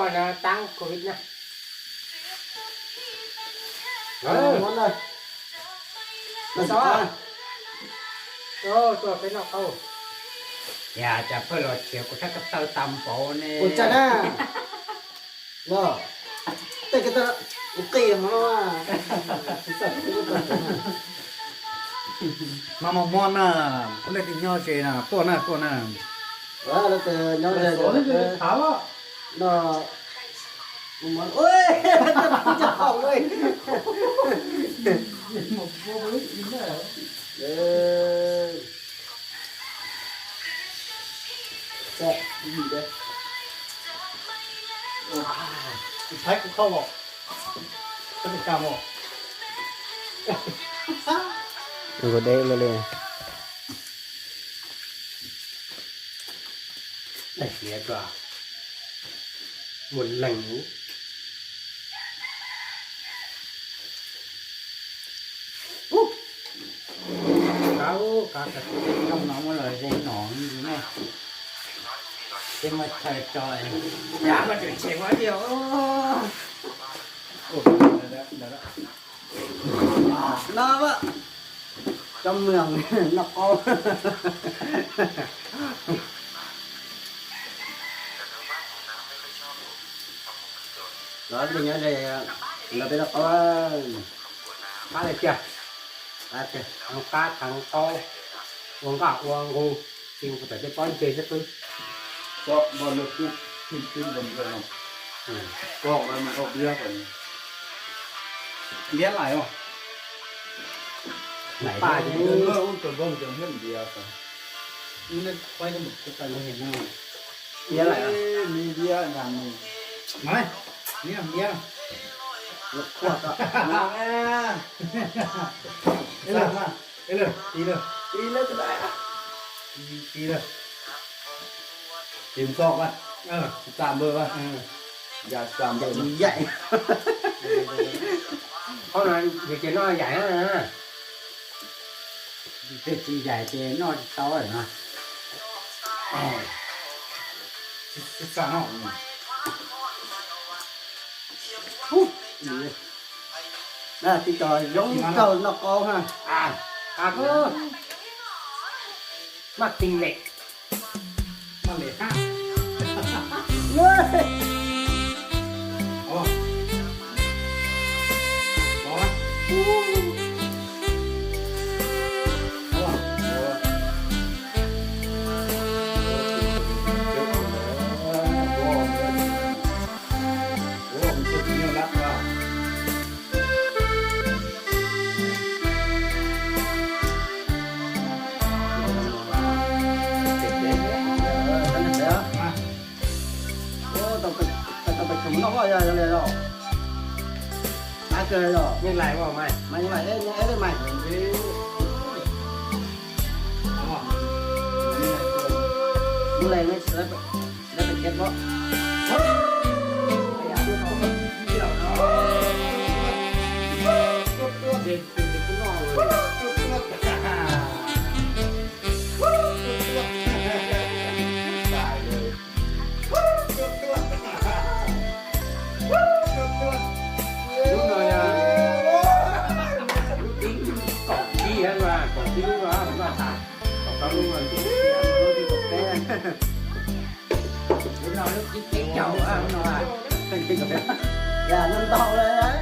gọi là tăng covid nè món này là sao à tôi cái nào câu dạ chả phải là chiều của các tàu tầm bộ này của cha na rồi đây cái tao tiền mà mà một món à hôm nay thì nho chè nè con nè đó là từ nhau này rồi tháo á nó món ôi chả hỏng ơi một vô với ý nữa sẽ gì đây thấy cũng không bỏ có thể cầm không rồi đây là này đẩy nhẹ vào một lần nữa có cái trong nó mới lời dây nón như này thế mà trời trời dạ mà chuyện chuyện quá nhiều nó á trong miệng nó có đó mình nhớ đây là bây giờ có ba này chưa thằng cá thằng to uống gạo uống ngu xin phải cái con chơi rất vui có bao nhiêu phút phim vẫn rồi có học mà học bia còn bia lại không này ba thì chứ mơ uống tuần bông tuần hết bia rồi nên quay cho một cái tay hiện nào nhớ lại mi bia làm này nói mi làm bia lục quạt à đây là tí nữa đi lên từ đây tí nữa tìm sọc à tạm bơ à dạ tạm bơ đi dậy con này thì chỉ nó giải á cái chi dài thì nó to rồi mà sao nó nè thì trời giống trời nó con ha có mặt tình lệ mà để khác ồ nó có giờ này rồi ai cười rồi nhưng lại vào mày mày như vậy đấy đấy mày như này nó sẽ phải kết đó nó lúc cái chậu á nó là dạ nâng to lên đấy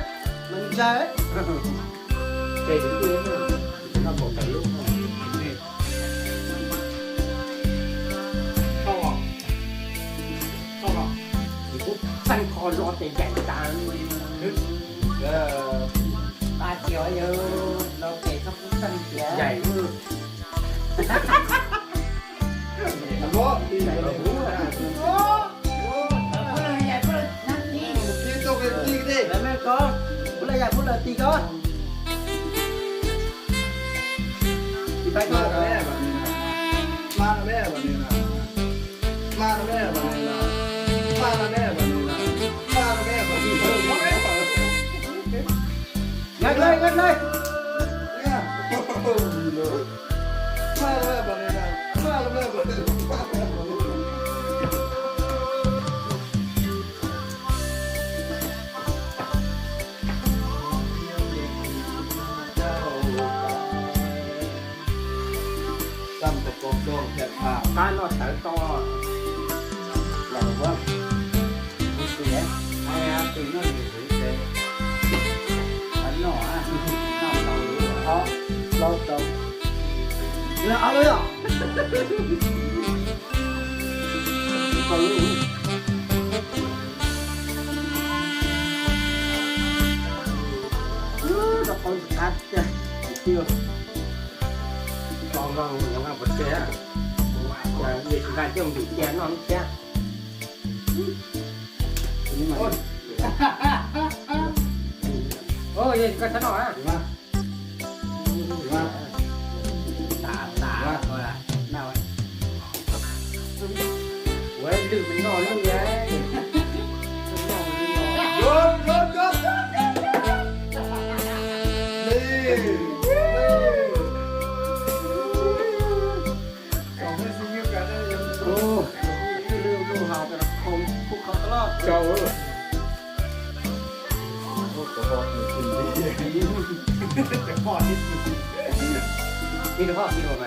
mình chơi chơi đứng kia nó còn phải lúc xanh kho lo tiền chạy ta ta chiều như nó kể nó cũng xanh kìa dày mưa có đi này là bú à đấy mẹ con bữa nay bữa là tì con thì phải con ma nó bé vậy nè ma nó bé vậy nè ma nó bé vậy nè ma nó bé vậy nè ngắt lên ma nó bé vậy nè ma nó bé vậy nè ำกับกองดองแค่ข้าว การนอดสายต่อแล้วว่าเสีย ไอ้อาตื่นนั่นอยู่เฉยๆอันหนออ่ะน้ำเราดู เอาเราต้องเนี่ยเอาเลยอ่ะฟังนี่เราคนกัดจ้ะเที่ยว ลองอย่างว่าบทเสียจะมีการจ้องอยู่แย่นอนแย่ นี่มัน โอ้ยก็ฉันหน่อย มามา ตาก็ละน่าไว้ เว้ยดื่มเป็นนอนแล้วไง ยกสองให้ซิงเกิลกันได้ยัง โอ้เรื่องดูหาวแต่ละคงคุกเขาตลอด เจ้า โอ้กระบอกกินดีแต่พอนิดนึง มีพ่อมีพ่อไหม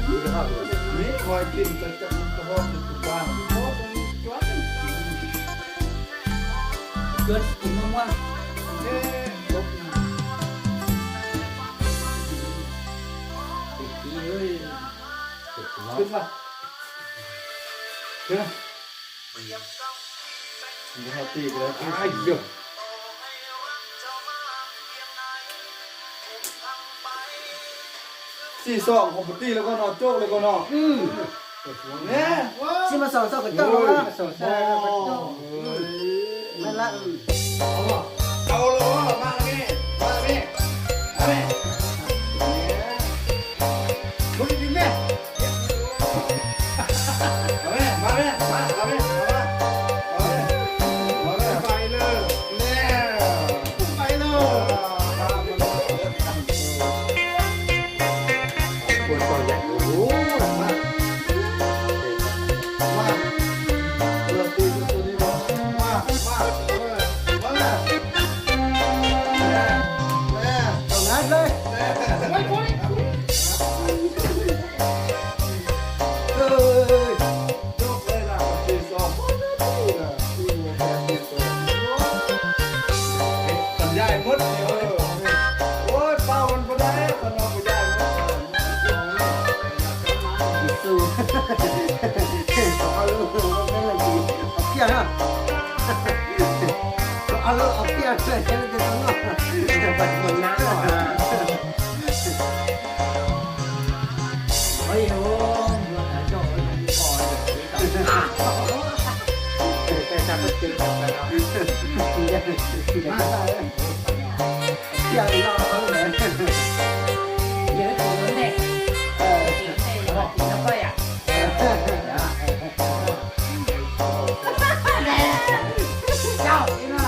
มีพ่อมี นี่คอยกินแต่จะกระบอกกินบ้างโอ้ตัวนี้ เกิดกินมะม่วง เอ๊ะลบ ปีเอ้ย ขึ้นมาขึ้นมามีฮอตตี้ไปแล้ว ไอ้เหี้ย 42ของพุตตี้แล้วก็นอนโจ๊กแล้วก็นอนเนี่ย สิมาสอนกับเจ้าแล้ว สงสารมันโต นั่นละ เอาเลยมาแล้วนี่มาแล้วนี่มาเลยลุกจริงเนี่ยมาเลยมาเลยมาเลยมาเลยไปเลยเนี่ยไปเลย ควรตัวใหญ่โอ้โห มาเราตีตัวนี้มามาแม่ ตรงนั้นเลย เอ้ยยกเลยนะตีสองสัญญาณมดเดียวโอ้ยเป้ามันไม่ได้ตอนเราไม่ได้ สู้เอาลูกไม่เลยดีเอาเพี้ยนฮะเอาลูกเอาเพี้ยนเลยจะต้องนอน ปัดมันน้ำหน่อย เฮ้ยโอ้ยโจ้ยคอเดี๋ยวนี้ต่อ แต่จะไม่ตื่นกันแล้ว เพี้ยนเราเอาเลย เดี๋ยวตัวนั้นเด็กบอกกินน้ำไปอ่ะเจ้านี่น่ะ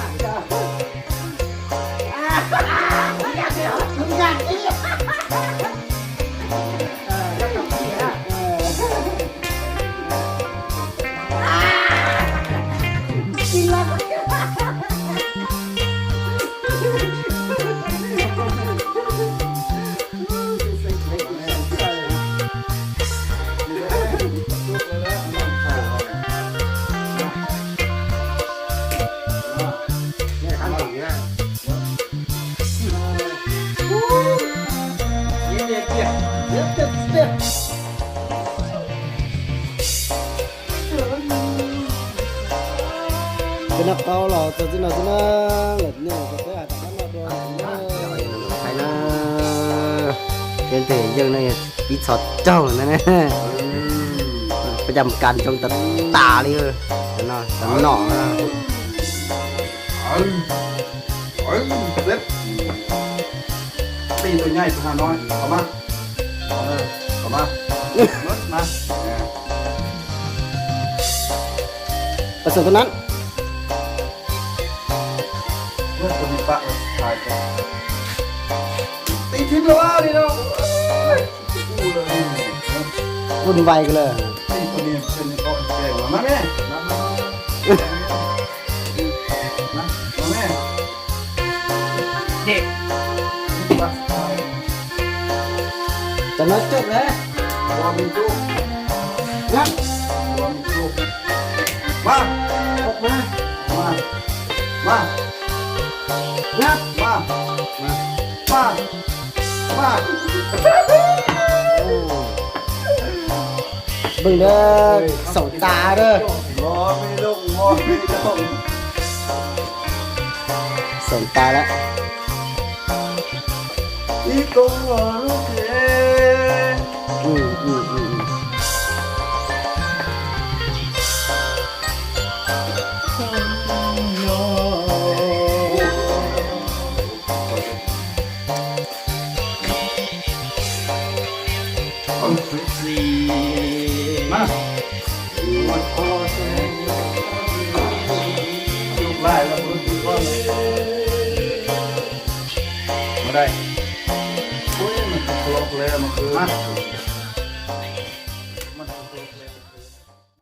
เนี่ยทำอย่างนี้ยี่เดียเกีย เดี๋ยวเดี๋ยวเดี๋ยวเป็นนักเต้าหล่อตัวที่เราจะนั่งแบบนี้ก็ได้แต่ถ้าเราโดน ใครนะเป็นแต่ยังในปีสอดเจ้านั่นนะประจำการจงตาเลยเนาะแต่หน่อ เล็บตีตัวใหญ่ตัวน้อยเอามาเอามาลดมา ประสบตัวนั้น เลือดตัวนี้ปะถ่ายกันตีทิ้งแล้วดิเราพูดเลย วุ่นวายกันเลย ตีตัวนี้เป็นก้อนแก่มาแม่มาแม่ เด็ก มา จะนัดจบแล้ว เ อมีจุก งับ พอมีจุกมา ออกมา มามา งับ มามามา เบิ่งเด้อสองตาเด้อ หมอไม่ลงหมอไม่ลง สองตาแล้ว อีกงหมอลูกเอ๋ อืมอืมอืม มาหมดคอลูกไล่แล้วมันคือว่ามาได้โอ้ยมันตกลงเลยมันคือ